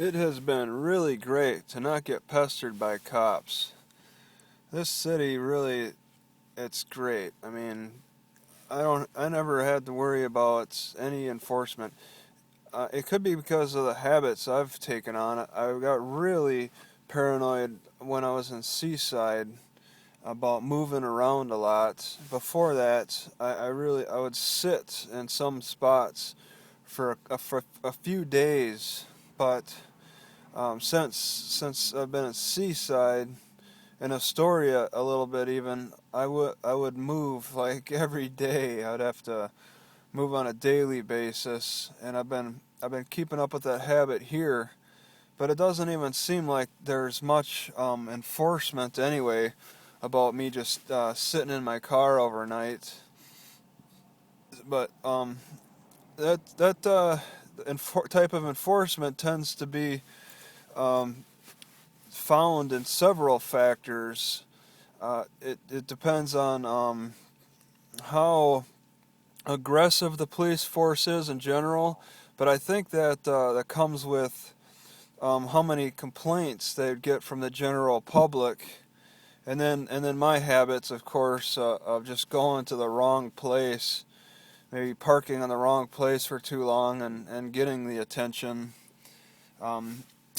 It has been really great to not get pestered by cops. This city really, it's great. I mean, I never had to worry about any enforcement. It could be because of the habits I've taken on. I got really paranoid when I was in Seaside about moving around a lot. Before that, I would sit in some spots for a few days, but since I've been at Seaside in Astoria a little bit even, I would move like every day. I'd have to move on a daily basis, and I've been keeping up with that habit here. But it doesn't even seem like there's much enforcement anyway about me just sitting in my car overnight. But that type of enforcement tends to be um, found in several factors. It depends on how aggressive the police force is in general, but I think that comes with how many complaints they'd get from the general public, and then my habits, of course, of just going to the wrong place, maybe parking on the wrong place for too long and getting the attention.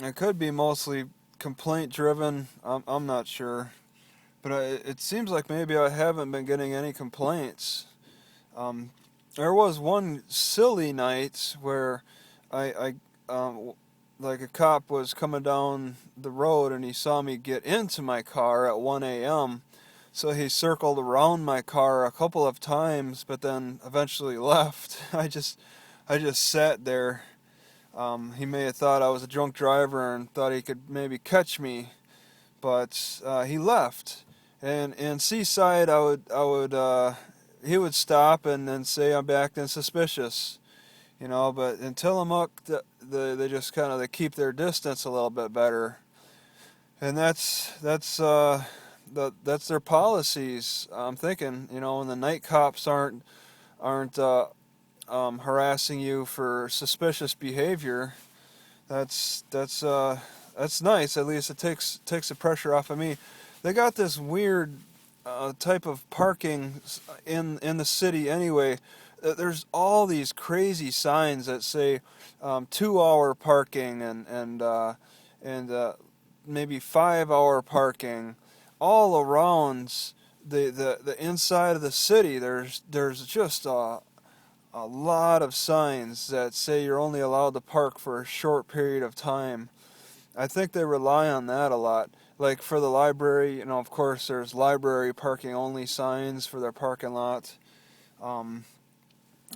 It could be mostly complaint driven. I'm not sure, but it seems like maybe I haven't been getting any complaints. Um, there was one silly night where I like a cop was coming down the road and he saw me get into my car at 1 a.m. So he circled around my car a couple of times, but then eventually left. I just sat there. He may have thought I was a drunk driver and thought he could maybe catch me, but he left. And in Seaside, he would stop and then say I'm acting suspicious, But in Tillamook, they just they keep their distance a little bit better, and that's their policies. I'm thinking, when the night cops aren't harassing you for suspicious behavior, that's nice. At least it takes the pressure off of me. They got this weird type of parking in the city anyway. There's all these crazy signs that say 2-hour parking and maybe 5-hour parking all around the inside of the city. There's just a lot of signs that say you're only allowed to park for a short period of time. I think they rely on that a lot. Like for the library, of course, there's library parking only signs for their parking lot.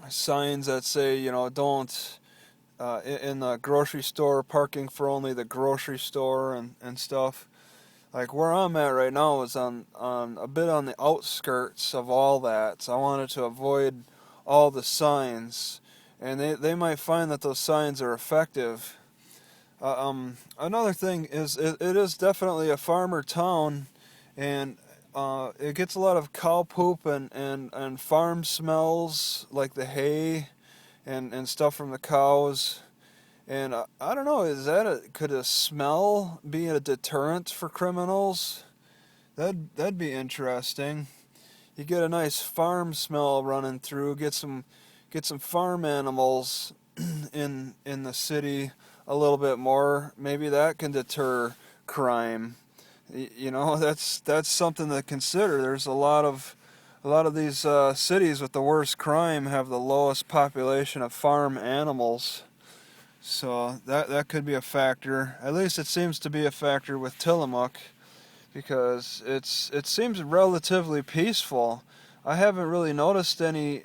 Signs that say, don't, in the grocery store, parking for only the grocery store and stuff. Like where I'm at right now is on a bit on the outskirts of all that. So I wanted to avoid all the signs, and they might find that those signs are effective. Another thing is it is definitely a farmer town, and it gets a lot of cow poop and farm smells, like the hay and stuff from the cows. And I don't know, could a smell be a deterrent for criminals? That'd be interesting. You get a nice farm smell running through, get some farm animals in the city a little bit more. Maybe that can deter crime. That's something to consider. There's a lot of these cities with the worst crime have the lowest population of farm animals. So that could be a factor. At least it seems to be a factor with Tillamook, because it seems relatively peaceful. I haven't really noticed any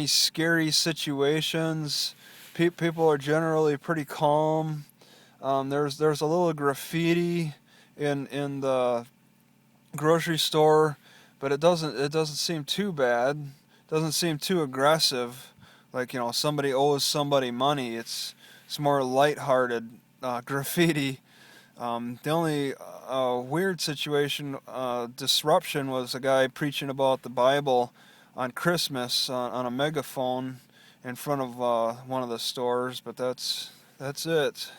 scary situations. People are generally pretty calm. There's a little graffiti in the grocery store, but it doesn't seem too bad. It doesn't seem too aggressive. Like, somebody owes somebody money. It's more lighthearted graffiti. The only weird situation, disruption, was a guy preaching about the Bible on Christmas on a megaphone in front of one of the stores, but that's it.